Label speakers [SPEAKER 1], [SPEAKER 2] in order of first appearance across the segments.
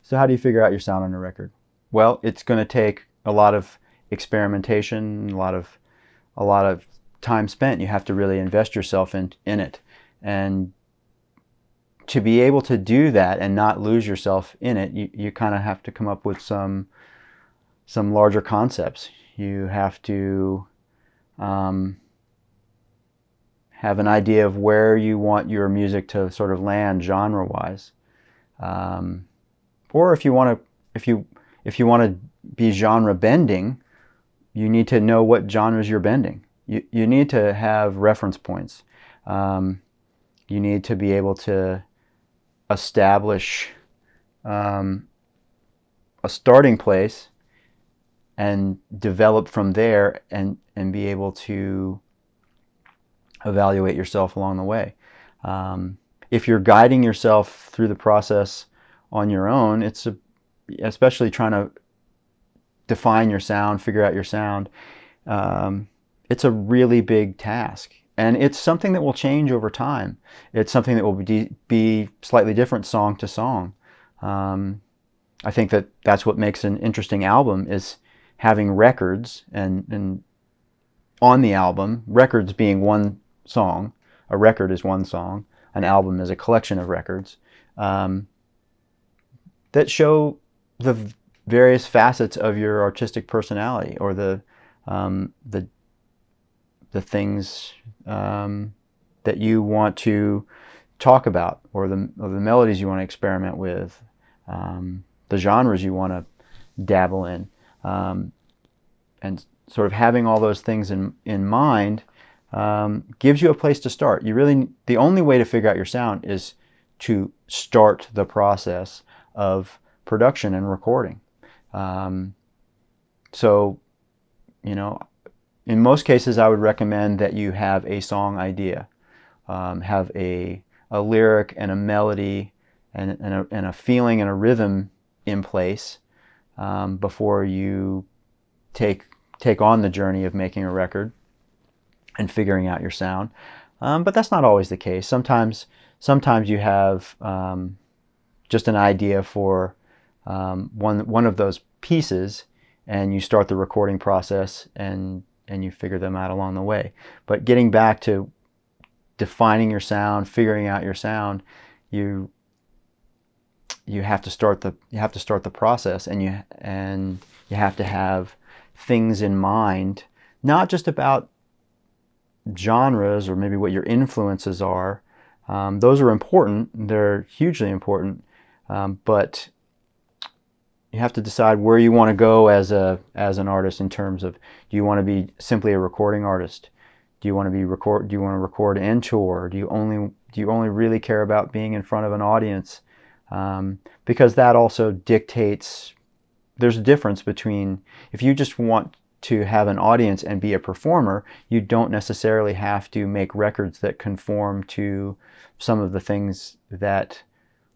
[SPEAKER 1] So how do you figure out your sound on a record? Well, it's going to take a lot of experimentation, a lot of time spent. You have to really invest yourself in it. And to be able to do that and not lose yourself in it, you kind of have to come up with some larger concepts. You have to have an idea of where you want your music to sort of land genre-wise. Or if you want to be genre bending, you need to know what genres you're bending. You need to have reference points. You need to be able to establish a starting place and develop from there, and be able to evaluate yourself along the way. If you're guiding yourself through the process on your own, especially trying to define your sound, figure out your sound, it's a really big task. And it's something that will change over time. It's something that will be slightly different song to song. I think that's what makes an interesting album, is having records, and on the album, records being one song. A record is one song. An album is a collection of records that show the various facets of your artistic personality, or the things that you want to talk about, or the melodies you want to experiment with, the genres you want to dabble in, and sort of having all those things in mind gives you a place to start. The only way to figure out your sound is to start the process of production and recording. So, in most cases, I would recommend that you have a song idea, have a lyric and a melody and a feeling and a rhythm in place before you take on the journey of making a record and figuring out your sound. But that's not always the case. Sometimes you have just an idea for one of those pieces, and you start the recording process, and you figure them out along the way. But getting back to defining your sound, figuring out your sound, you have to start the process, and you have to have things in mind, not just about genres or maybe what your influences are. Those are important. They're hugely important. But you have to decide where you want to go as an artist, in terms of, do you want to be simply a recording artist? Do you want to record and tour? Do you only really care about being in front of an audience? Because that also dictates. There's a difference between, if you just want to have an audience and be a performer, you don't necessarily have to make records that conform to some of the things that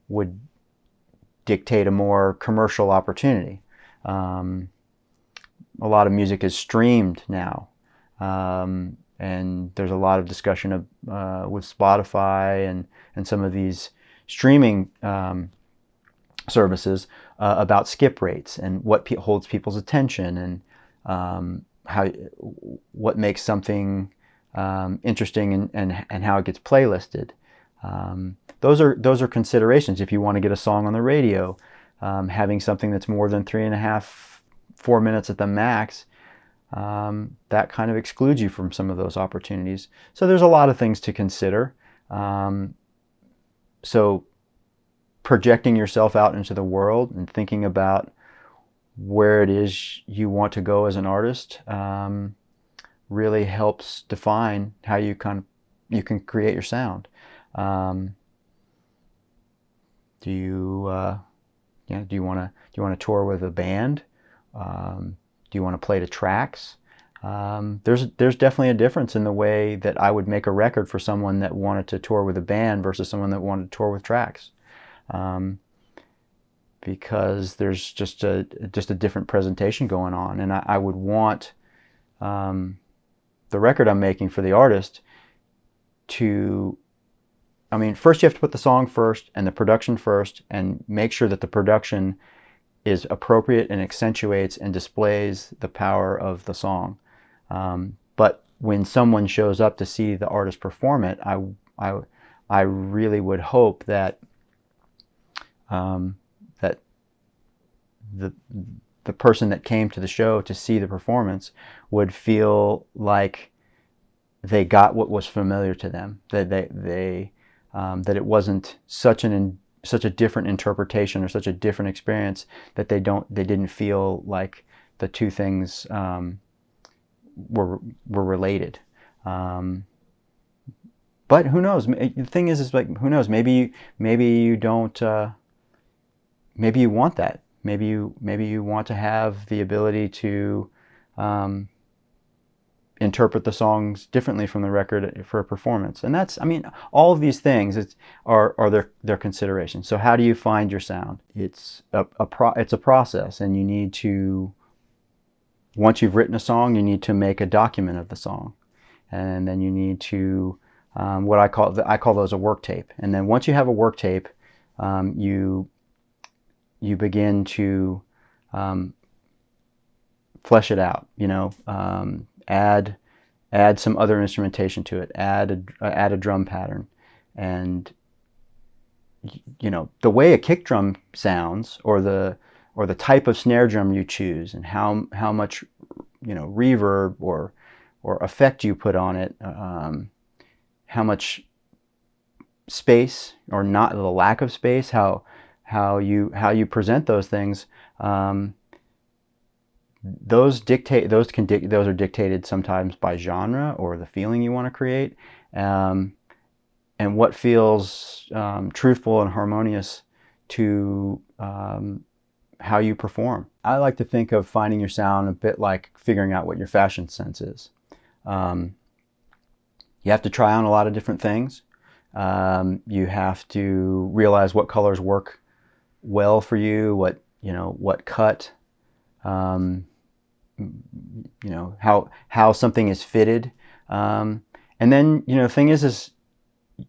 [SPEAKER 1] would dictate a more commercial opportunity. A lot of music is streamed now, and there's a lot of discussion with Spotify and some of these streaming services about skip rates and what holds people's attention, and what makes something interesting, and how it gets playlisted. Those are considerations. If you want to get a song on the radio, having something that's more than 3.5, 4 minutes at the max, that kind of excludes you from some of those opportunities. So there's a lot of things to consider. So projecting yourself out into the world and thinking about where it is you want to go as an artist really helps define how you can create your sound. Do you want to tour with a band? Do you want to play to tracks? There's definitely a difference in the way that I would make a record for someone that wanted to tour with a band versus someone that wanted to tour with tracks, because there's just a different presentation going on, and I would want the record I'm making for the artist to I mean, first you have to put the song first and the production first, and make sure that the production is appropriate and accentuates and displays the power of the song. But when someone shows up to see the artist perform it, I really would hope that that the person that came to the show to see the performance would feel like they got what was familiar to them, that that it wasn't such a different interpretation or such a different experience that they didn't feel like the two things were related. But who knows? The thing is like, who knows? Maybe you don't. Maybe you want that. Maybe you want to have the ability to interpret the songs differently from the record for a performance. And that's, I mean, all of these things are their considerations. So how do you find your sound? It's a process, and you need to, once you've written a song, you need to make a document of the song, and then you need to I call those a work tape. And then once you have a work tape, you begin to flesh it out. You know, add some other instrumentation to it. Add a drum pattern, and you know, the way a kick drum sounds, or the type of snare drum you choose, and how much, you know, reverb or effect you put on it, how much space or not, the lack of space, how you present those things. Those are dictated sometimes by genre or the feeling you want to create, and what feels truthful and harmonious to how you perform. I like to think of finding your sound a bit like figuring out what your fashion sense is. You have to try on a lot of different things. You have to realize what colors work well for you, what cut, you know, how something is fitted. And then, you know, the thing is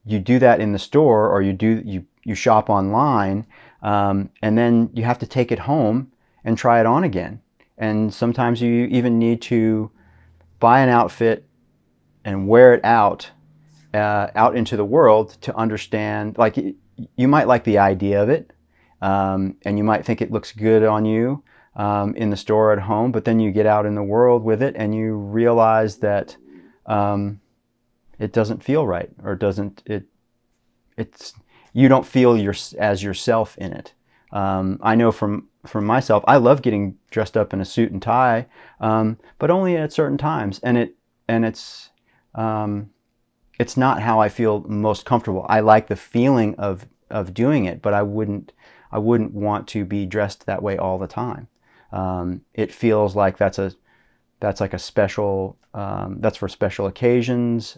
[SPEAKER 1] you do that in the store, or you shop online, and then you have to take it home and try it on again. And sometimes you even need to buy an outfit and wear it out into the world to understand. Like, you might like the idea of it, and you might think it looks good on you in the store, at home, but then you get out in the world with it and you realize that it doesn't feel right, or you don't feel as yourself in it. I know from myself, I love getting dressed up in a suit and tie, but only at certain times, and it's not how I feel most comfortable. I like the feeling of doing it, but I wouldn't want to be dressed that way all the time. It feels like that's like a special, that's for special occasions.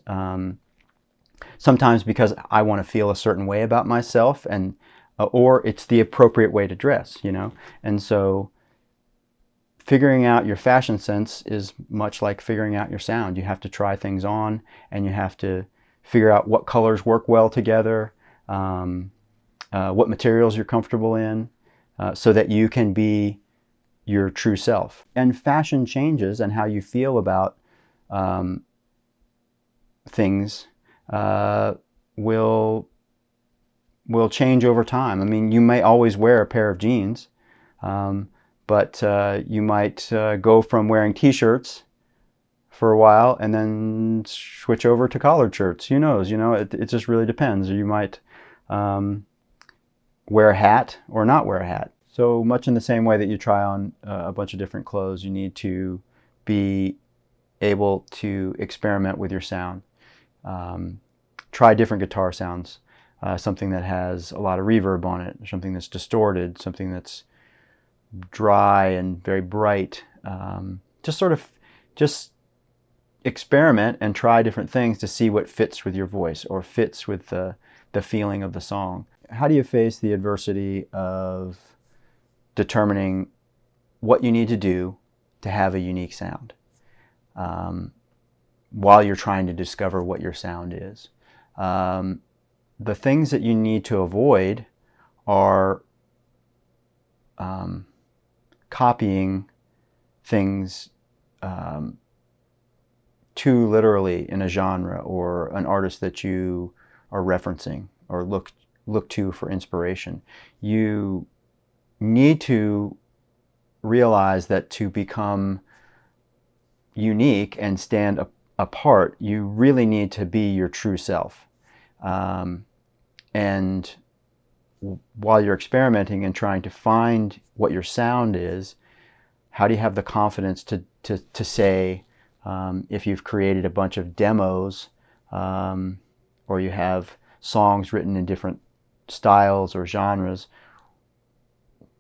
[SPEAKER 1] Sometimes because I want to feel a certain way about myself, and or it's the appropriate way to dress, you know. And so figuring out your fashion sense is much like figuring out your sound. You have to try things on, and you have to figure out what colors work well together, what materials you're comfortable in, so that you can be your true self. And fashion changes, and how you feel about things will change over time. I mean, you may always wear a pair of jeans, but you might go from wearing t-shirts for a while and then switch over to collared shirts. Who knows? You know, it just really depends. Or you might wear a hat or not wear a hat. So much in the same way that you try on a bunch of different clothes, you need to be able to experiment with your sound. Try different guitar sounds, something that has a lot of reverb on it, something that's distorted, something that's dry and very bright. Just experiment and try different things to see what fits with your voice or fits with the feeling of the song. How do you face the adversity of determining what you need to do to have a unique sound, while you're trying to discover what your sound is? the things that you need to avoid are copying things too literally in a genre or an artist that you are referencing or look to for inspiration. You need to realize that to become unique and stand apart, you really need to be your true self. And while you're experimenting and trying to find what your sound is, how do you have the confidence to say, if you've created a bunch of demos, or you have songs written in different styles or genres,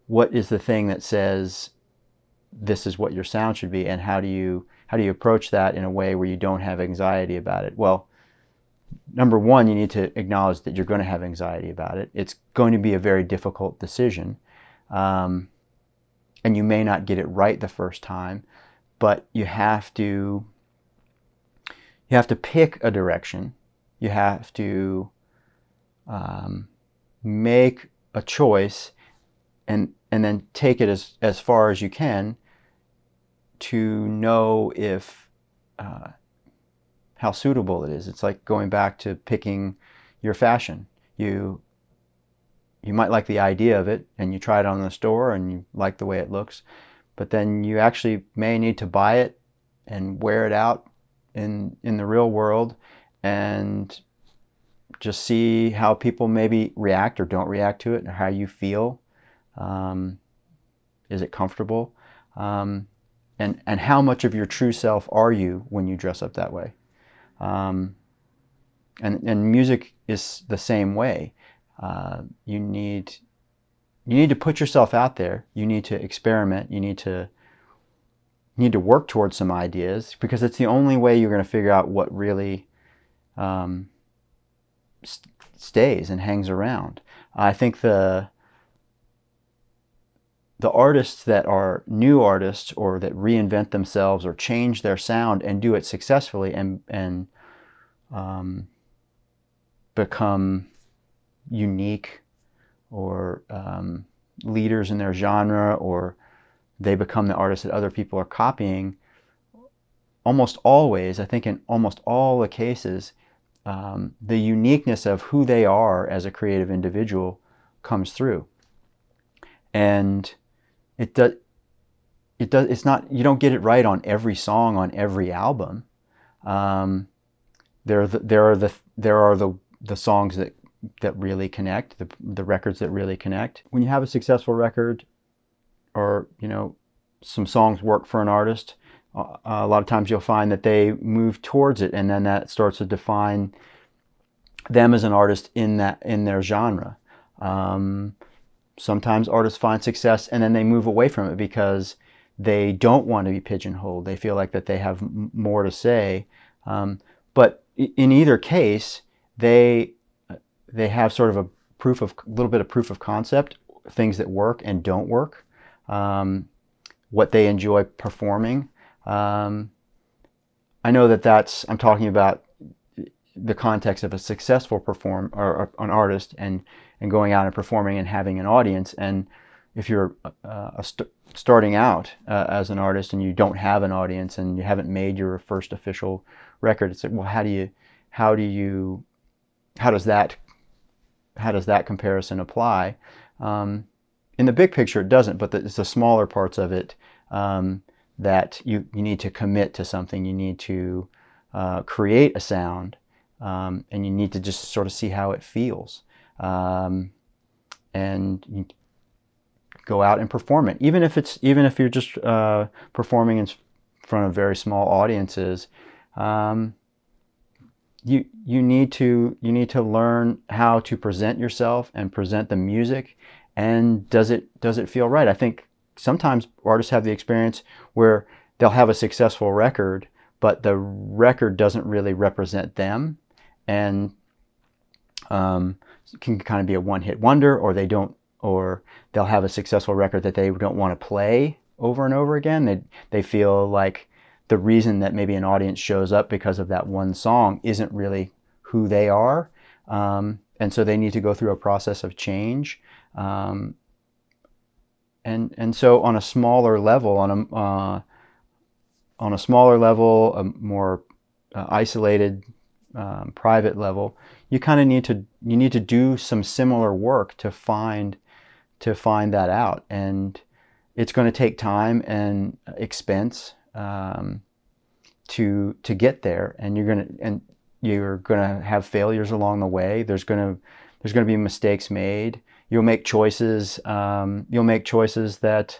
[SPEAKER 1] what is the thing that says this is what your sound should be, and how do you approach that in a way where you don't have anxiety about it? Well, number one, you need to acknowledge that you're going to have anxiety about it. It's going to be a very difficult decision, and you may not get it right the first time, but you have to pick a direction. You have to make a choice, and then take it as far as you can to know if how suitable it is. It's like going back to picking your fashion. You might like the idea of it, and you try it on in the store and you like the way it looks, but then you actually may need to buy it and wear it out in the real world and just see how people maybe react or don't react to it, or how you feel. Is it comfortable? And how much of your true self are you when you dress up that way? And music is the same way. You need to put yourself out there. You need to experiment. You need to work towards some ideas, because it's the only way you're going to figure out what really stays and hangs around. I think the artists that are new artists, or that reinvent themselves or change their sound and do it successfully and become unique, or leaders in their genre, or they become the artists that other people are copying, almost always, I think in almost all the cases, the uniqueness of who they are as a creative individual comes through. And it's not, you don't get it right on every song on every album. There are the songs that really connect, the records that really connect. When you have a successful record, or some songs work for an artist, a lot of times you'll find that they move towards it, and then that starts to define them as an artist in their genre. Sometimes artists find success and then they move away from it because they don't want to be pigeonholed. They feel like that they have more to say. But in either case, they have sort of a little bit of proof of concept, things that work and don't work, what they enjoy performing. I know that I'm talking about the context of a successful or an artist and going out and performing and having an audience. And if you're starting out as an artist and you don't have an audience and you haven't made your first official record, it's like, well, how does that comparison apply? In the big picture, it doesn't, but it's the smaller parts of it that you need to commit to something. You need to create a sound, and you need to just sort of see how it feels. And you go out and perform it, even if you're just performing in front of very small audiences. You need to learn how to present yourself and present the music, and does it feel right? I think sometimes artists have the experience where they'll have a successful record, but the record doesn't really represent them, and can kind of be a one-hit wonder, or they'll have a successful record that they don't want to play over and over again. They feel like the reason that maybe an audience shows up because of that one song isn't really who they are. and so they need to go through a process of change. And so on a smaller level, a more isolated, private level, you kind of need to do some similar work to find that out, and it's going to take time and expense to get there, and you're gonna have failures along the way. There's gonna be mistakes made. You'll make choices. You'll make choices that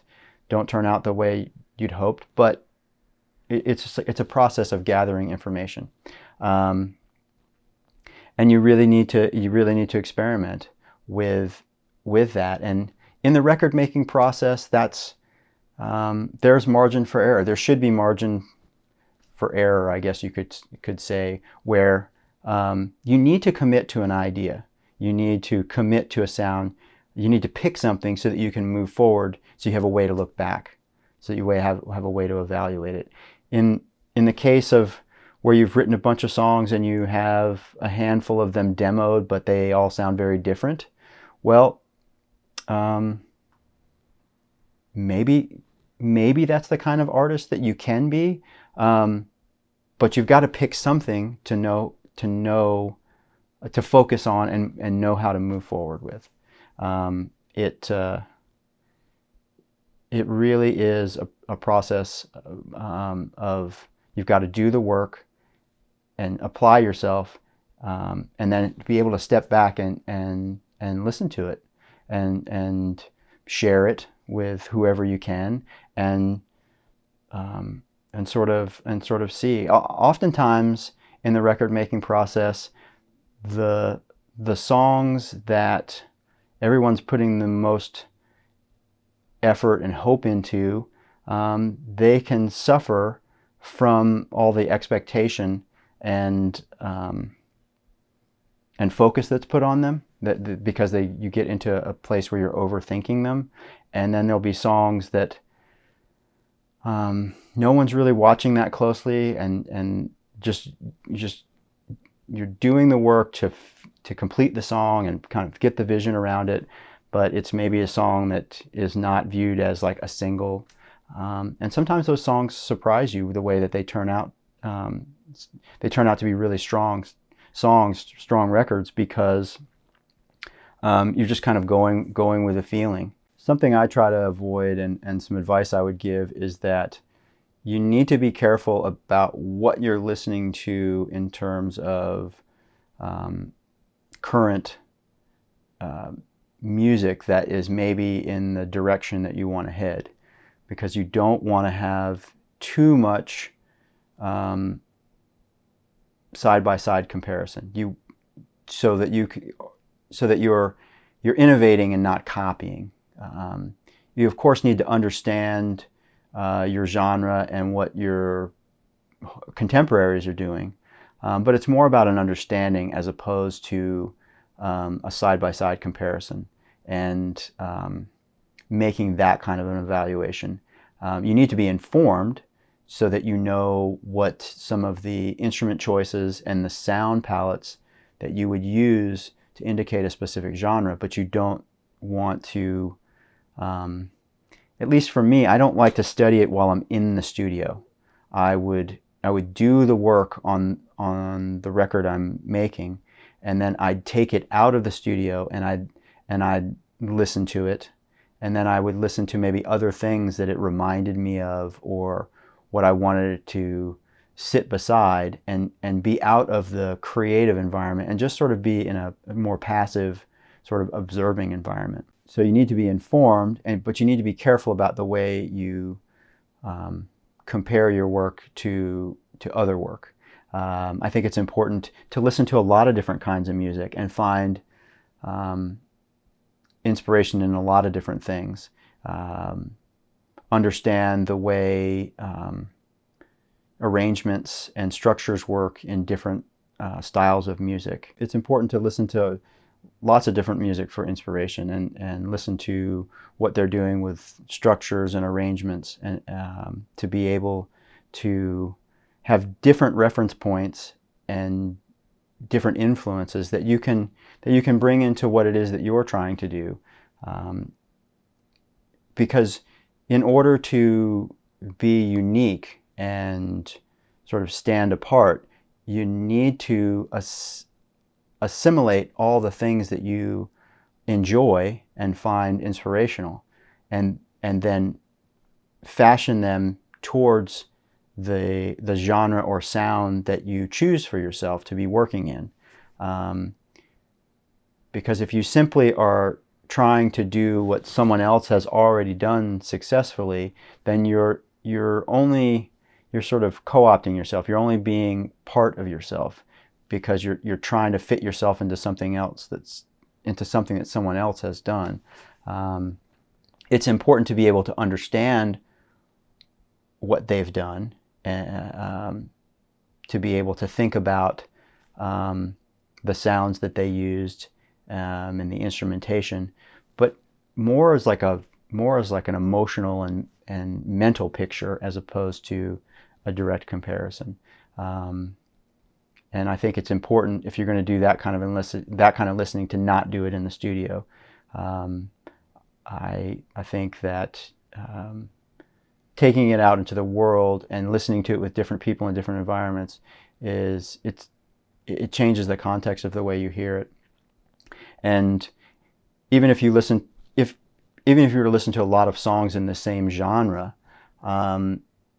[SPEAKER 1] don't turn out the way you'd hoped, but it's a process of gathering information, and you really need to experiment with that. And in the record making process, there's margin for error. There should be margin for error, I guess you could say, where you need to commit to an idea. You need to commit to a sound. You need to pick something so that you can move forward, so you have a way to look back, so that you have a way to evaluate it. In the case of where you've written a bunch of songs and you have a handful of them demoed, but they all sound very different, well, maybe that's the kind of artist that you can be, but you've got to pick something to focus on and know how to move forward with. It really is a process of you've got to do the work and apply yourself, and then be able to step back and listen to it and share it with whoever you can, and sort of see. Oftentimes in the record making process, the songs that everyone's putting the most effort and hope into, they can suffer from all the expectation and focus that's put on them, because you get into a place where you're overthinking them. And then there'll be songs that no one's really watching that closely, and you're doing the work to complete the song and kind of get the vision around it, but it's maybe a song that is not viewed as like a single. And sometimes those songs surprise you the way that they turn out. They turn out to be really strong songs, strong records, because you're just kind of going with a feeling. Something I try to avoid, and some advice I would give, is that you need to be careful about what you're listening to in terms of current music that is maybe in the direction that you want to head, because you don't want to have too much side-by-side comparison. So that you're innovating and not copying. You of course need to understand your genre and what your contemporaries are doing, but it's more about an understanding as opposed to a side-by-side comparison and making that kind of an evaluation. You need to be informed so that you know what some of the instrument choices and the sound palettes that you would use to indicate a specific genre, but you don't want to, at least for me, I don't like to study it while I'm in the studio. I would do the work on the record I'm making, and then I'd take it out of the studio and I'd listen to it, and then I would listen to maybe other things that it reminded me of, or what I wanted it to sit beside, and be out of the creative environment and just sort of be in a more passive, sort of observing environment. So you need to be informed, but you need to be careful about the way you compare your work to other work. I think it's important to listen to a lot of different kinds of music and find inspiration in a lot of different things. Understand the way arrangements and structures work in different styles of music. It's important to listen to lots of different music for inspiration, and listen to what they're doing with structures and arrangements, and to be able to have different reference points and different influences that you can bring into what it is that you're trying to do. Because in order to be unique and sort of stand apart, you need to assimilate all the things that you enjoy and find inspirational, and then fashion them towards the genre or sound that you choose for yourself to be working in. Because if you simply are trying to do what someone else has already done successfully, then you're sort of co-opting yourself. You're only being part of yourself because you're trying to fit yourself into something else into something that someone else has done. It's important to be able to understand what they've done, and to be able to think about the sounds that they used, and the instrumentation, but more as like an emotional and mental picture as opposed to a direct comparison. And I think it's important, if you're going to do that kind of listening, to not do it in the studio. I think that taking it out into the world and listening to it with different people in different environments it changes the context of the way you hear it. And even if you were to listen to a lot of songs in the same genre,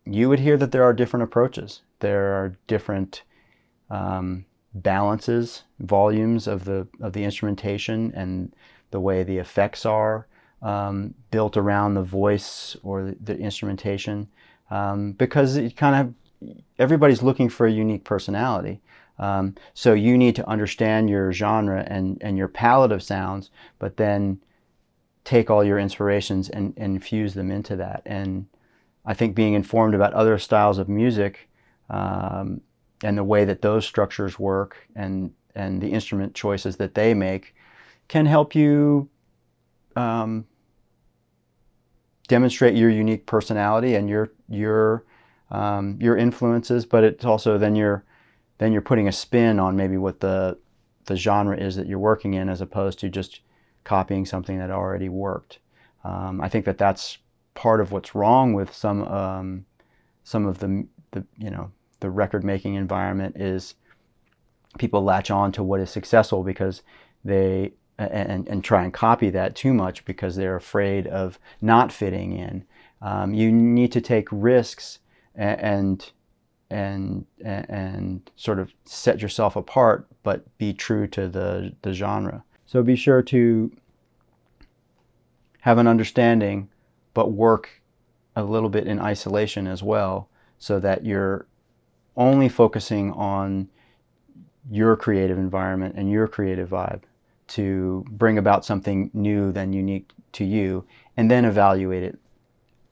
[SPEAKER 1] you would hear that there are different approaches. There are different balances, volumes of the instrumentation, and the way the effects are built around the voice or the instrumentation, because it kind of, everybody's looking for a unique personality. So you need to understand your genre and your palette of sounds, but then take all your inspirations and infuse them into that. And I think being informed about other styles of music, and the way that those structures work, and the instrument choices that they make, can help you demonstrate your unique personality and your influences. But it's also then you're putting a spin on maybe what the genre is that you're working in, as opposed to just copying something that already worked. I think that that's part of what's wrong with some of the record making environment, is people latch on to what is successful because they and try and copy that too much because they're afraid of not fitting in. You need to take risks and sort of set yourself apart, but be true to the genre. So be sure to have an understanding, but work a little bit in isolation as well, so that you're only focusing on your creative environment and your creative vibe to bring about something new and unique to you, and then evaluate it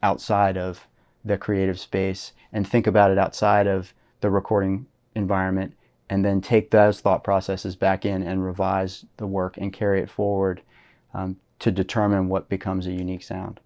[SPEAKER 1] outside of the creative space and think about it outside of the recording environment, and then take those thought processes back in and revise the work and carry it forward, to determine what becomes a unique sound.